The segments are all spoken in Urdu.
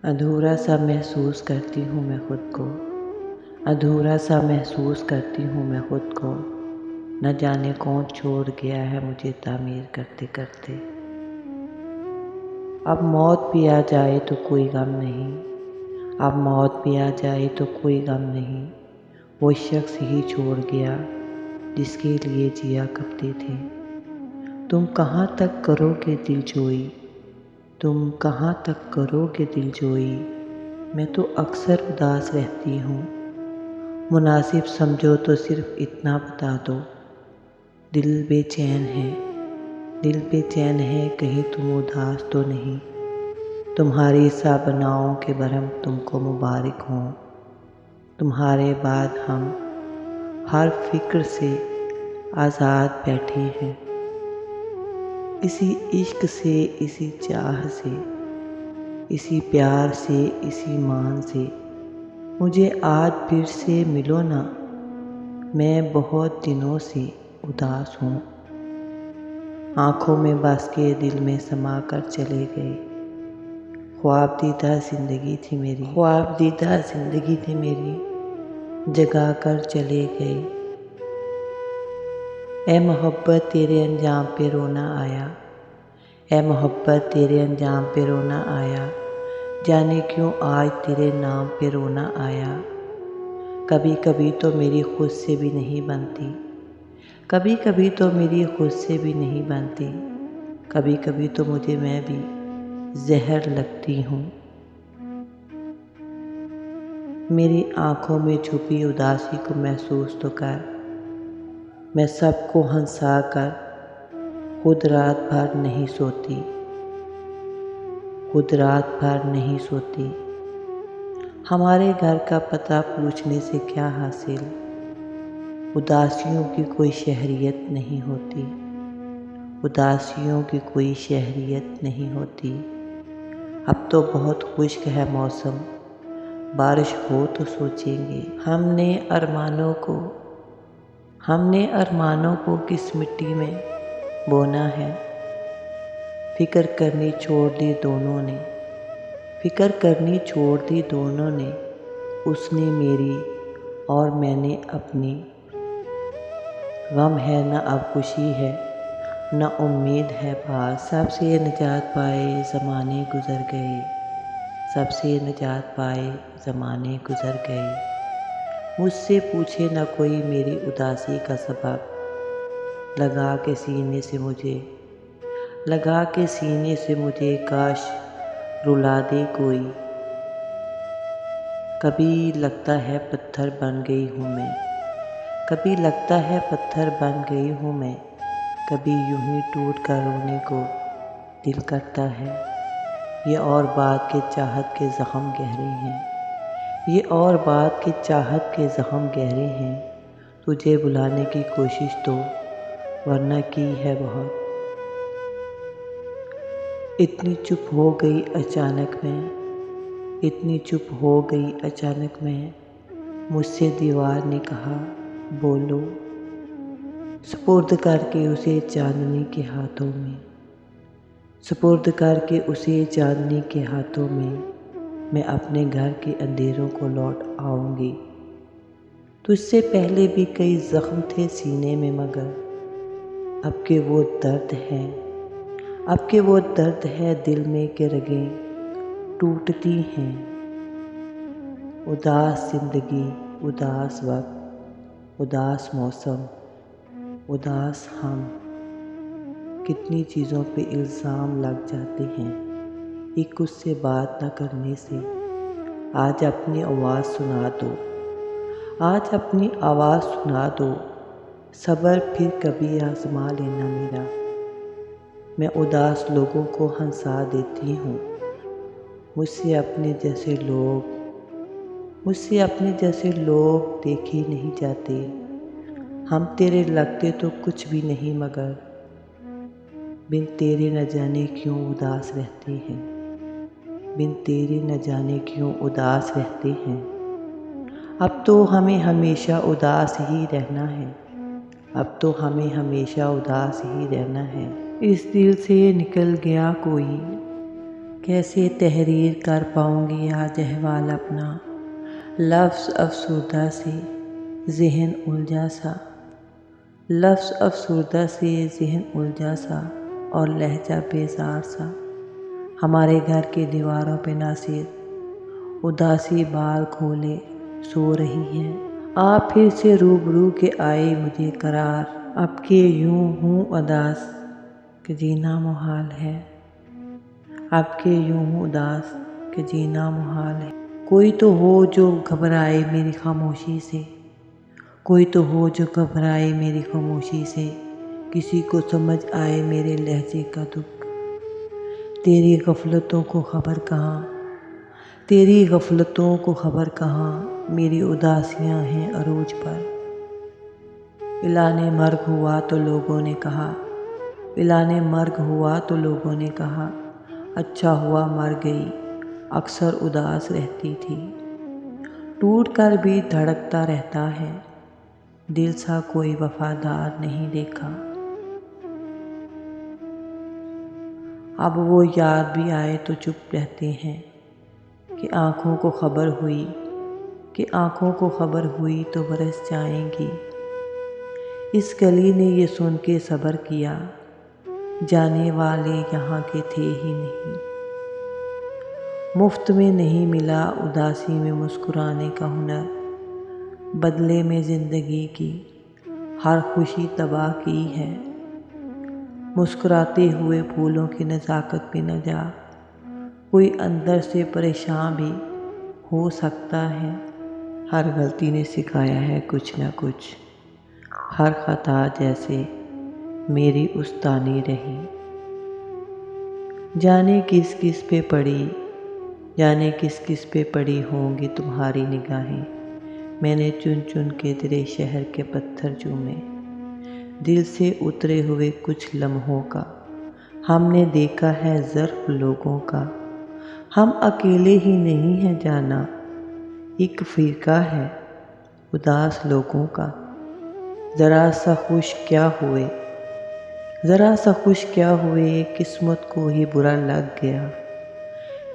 ادھورا سا محسوس کرتی ہوں میں خود کو، ادھورا سا محسوس کرتی ہوں میں خود کو، نہ جانے کون چھوڑ گیا ہے مجھے تعمیر کرتے کرتے۔ اب موت بھی آ جائے تو کوئی غم نہیں، اب موت بھی آ جائے تو کوئی غم نہیں، وہ شخص ہی چھوڑ گیا جس کے لیے جیا کرتے تھے۔ تم کہاں تک کرو گے دل جوئی، تم کہاں تک کرو گے دل جوئی، میں تو اکثر اداس رہتی ہوں۔ مناسب سمجھو تو صرف اتنا بتا دو، دل بے چین ہے، دل بے چین ہے، کہیں تم اداس تو نہیں۔ تمہاری صابناؤں کے برہم تم کو مبارک ہوں، تمہارے بعد ہم ہر فکر سے آزاد بیٹھے ہیں، اسی عشق سے، اسی چاہ سے، اسی پیار سے، اسی مان سے۔ مجھے آج پھر سے ملو نا، میں بہت دنوں سے اداس ہوں۔ آنکھوں میں بس کے دل میں سما کر چلے گئے، خواب دیدہ زندگی تھی میری، خواب دیدہ زندگی تھی میری، جگا کر چلے گئے۔ اے محبت تیرے انجام پہ رونا آیا، اے محبت تیرے انجام پہ رونا آیا، جانے کیوں آج تیرے نام پہ رونا آیا۔ کبھی کبھی تو میری خود سے بھی نہیں بنتی، کبھی کبھی تو میری خود سے بھی نہیں بنتی، کبھی کبھی تو مجھے میں بھی زہر لگتی ہوں۔ میری آنکھوں میں چھپی اداسی کو محسوس تو کر، میں سب کو ہنسا کر خود رات بھر نہیں سوتی، خود رات بھر نہیں سوتی۔ ہمارے گھر کا پتہ پوچھنے سے کیا حاصل، اداسیوں کی کوئی شہریت نہیں ہوتی، اداسیوں کی کوئی شہریت نہیں ہوتی۔ اب تو بہت خشک ہے موسم، بارش ہو تو سوچیں گے۔ ہم نے ارمانوں کو کس مٹی میں بونا ہے، فکر کرنی چھوڑ دی دونوں نے، فکر کرنی چھوڑ دی دونوں نے، اس نے میری اور میں نے اپنی۔ غم ہے نہ اب خوشی ہے، نہ امید ہے پاس، سب سے نجات پائے زمانے گزر گئے، سب سے نجات پائے زمانے گزر گئے۔ مجھ سے پوچھے نہ کوئی میری اداسی کا سبب، لگا کے سینے سے مجھے، لگا کے سینے سے مجھے، کاش رلا دے کوئی۔ کبھی لگتا ہے پتھر بن گئی ہوں میں، کبھی لگتا ہے پتھر بن گئی ہوں میں، کبھی یوں ہی ٹوٹ کر رونے کو دل کرتا ہے۔ یہ اور بات کہ چاہت کے زخم گہرے ہیں، یہ اور بات کہ چاہت کے زخم گہرے ہیں، تجھے بلانے کی کوشش تو ورنہ کی ہے بہت۔ اتنی چپ ہو گئی اچانک میں، اتنی چپ ہو گئی اچانک میں، مجھ سے دیوار نے کہا بولو، سپرد کر کے اسے چاندنی کے ہاتھوں میں، سپرد کر کے اسے چاندنی کے ہاتھوں میں اپنے گھر کے اندھیروں کو لوٹ آؤں گی۔ تجھ سے پہلے بھی کئی زخم تھے سینے میں، مگر اب کہ وہ درد ہے، اب کہ وہ درد ہے دل میں کہ رگیں ٹوٹتی ہیں۔ اداس زندگی، اداس وقت، اداس موسم، اداس ہم، کتنی چیزوں پہ الزام لگ جاتے ہیں ایک اس سے بات نہ کرنے سے۔ آج اپنی آواز سنا دو، آج اپنی آواز سنا دو، صبر پھر کبھی آزما لینا میرا۔ میں اداس لوگوں کو ہنسا دیتی ہوں، مجھ سے اپنے جیسے لوگ، مجھ سے اپنے جیسے لوگ دیکھے نہیں جاتے۔ ہم تیرے لگتے تو کچھ بھی نہیں، مگر بن تیرے نہ جانے کیوں اداس رہتے ہیں، بن تیرے نہ جانے کیوں اداس رہتے ہیں۔ اب تو ہمیں ہمیشہ اداس ہی رہنا ہے، اب تو ہمیں ہمیشہ اداس ہی رہنا ہے۔ اس دل سے نکل گیا کوئی کیسے تحریر کر پاؤں گی آج احوال اپنا، لفظ افسردہ سے ذہن الجھا سا، لفظ افسردہ سے ذہن الجھا سا اور لہجہ بیزار سا۔ ہمارے گھر کی دیواروں پہ ناصر اداسی بال کھولے سو رہی ہے۔ آپ پھر سے روبرو کے آئے مجھے قرار، اب کہ یوں ہوں اداس کہ جینا محال ہے، اب کہ یوں ہوں اداس کہ جینا محال ہے۔ کوئی تو ہو جو گھبرائے میری خاموشی سے، کوئی تو ہو جو گھبرائے میری خاموشی سے، کسی کو سمجھ آئے میرے لہجے کا دکھ۔ تیری غفلتوں کو خبر کہاں، تیری غفلتوں کو خبر کہاں، میری اداسیاں ہیں عروج پر۔ اعلان مرگ ہوا تو لوگوں نے کہا، اعلان مرگ ہوا تو لوگوں نے کہا، اچھا ہوا مر گئی، اکثر اداس رہتی تھی۔ ٹوٹ کر بھی دھڑکتا رہتا ہے، دل سا کوئی وفادار نہیں دیکھا۔ اب وہ یاد بھی آئے تو چپ رہتے ہیں کہ آنکھوں کو خبر ہوئی، کہ آنکھوں کو خبر ہوئی تو برس جائیں گی۔ اس گلی نے یہ سن کے صبر کیا، جانے والے یہاں کے تھے ہی نہیں۔ مفت میں نہیں ملا اداسی میں مسکرانے کا ہنر، بدلے میں زندگی کی ہر خوشی تباہ کی ہے۔ مسکراتے ہوئے پھولوں کی نزاکت بھی نہ جا، کوئی اندر سے پریشان بھی ہو سکتا ہے۔ ہر غلطی نے سکھایا ہے کچھ نہ کچھ، ہر خطا جیسے میری استانی رہی۔ جانے کس کس پہ پڑی، جانے کس کس پہ پڑی ہوں گی تمہاری نگاہیں، میں نے چن چن کے تیرے شہر کے پتھر چومے۔ دل سے اترے ہوئے کچھ لمحوں کا ہم نے دیکھا ہے ظرف لوگوں کا، ہم اکیلے ہی نہیں ہیں جانا، ایک فرقہ ہے اداس لوگوں کا۔ ذرا سا خوش کیا ہوئے، ذرا سا خوش کیا ہوئے، قسمت کو ہی برا لگ گیا۔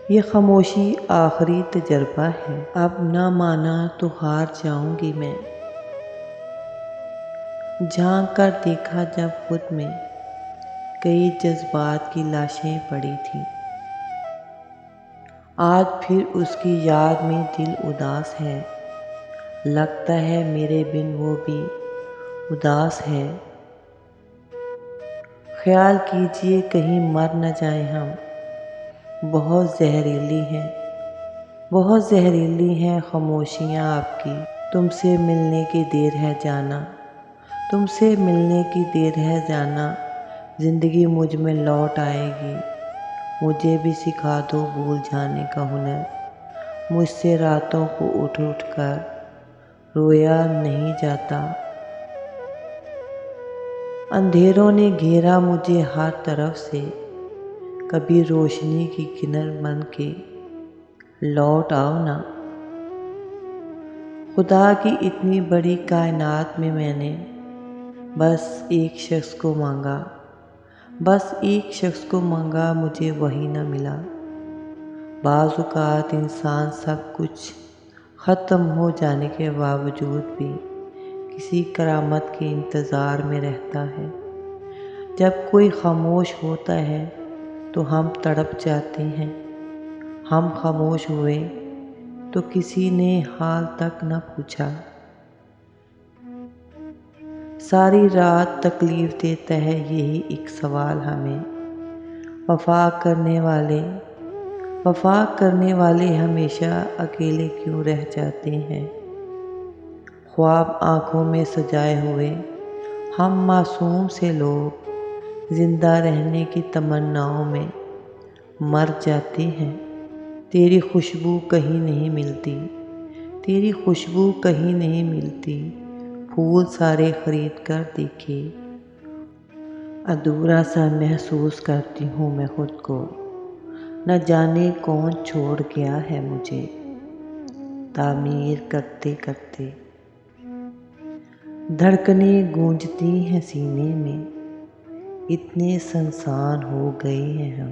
یہ خاموشی آخری تجربہ ہے، اب نہ مانا تو ہار جاؤں گی میں۔ جھانک کر دیکھا جب خود میں، کئی جذبات کی لاشیں پڑی تھیں۔ آج پھر اس کی یاد میں دل اداس ہے، لگتا ہے میرے بن وہ بھی اداس ہے۔ خیال کیجئے کہیں مر نہ جائیں ہم، بہت زہریلی ہیں، بہت زہریلی ہیں خاموشیاں آپ کی۔ تم سے ملنے کی دیر ہے جانا، تم سے ملنے کی دیر ہے جانا، زندگی مجھ میں لوٹ آئے گی۔ مجھے بھی سکھا دو بھول جانے کا ہنر، مجھ سے راتوں کو اٹھ اٹھ کر رویا نہیں جاتا۔ اندھیروں نے گھیرا مجھے ہر طرف سے، کبھی روشنی کی کنار بن کے لوٹ آؤ نا۔ خدا کی اتنی بڑی کائنات میں نے بس ایک شخص کو مانگا، بس ایک شخص کو مانگا، مجھے وہی نہ ملا۔ بعض اوقات انسان سب کچھ ختم ہو جانے کے باوجود بھی کسی کرامت کے انتظار میں رہتا ہے۔ جب کوئی خاموش ہوتا ہے تو ہم تڑپ جاتے ہیں، ہم خاموش ہوئے تو کسی نے حال تک نہ پوچھا۔ ساری رات تکلیف دیتا ہے یہی ایک سوال ہمیں، وفا کرنے والے ہمیشہ اکیلے کیوں رہ جاتے ہیں؟ خواب آنکھوں میں سجائے ہوئے ہم معصوم سے لوگ زندہ رہنے کی تمناؤں میں مر جاتے ہیں۔ تیری خوشبو کہیں نہیں ملتی، تیری خوشبو کہیں نہیں ملتی، پھول سارے خرید کر دیکھے، ادھورا سا محسوس کرتی ہوں میں خود کو، نہ جانے کون چھوڑ گیا ہے مجھے تعمیر کرتے کرتے۔ دھڑکنیں گونجتی ہیں سینے میں، اتنے سنسان ہو گئے ہیں ہم۔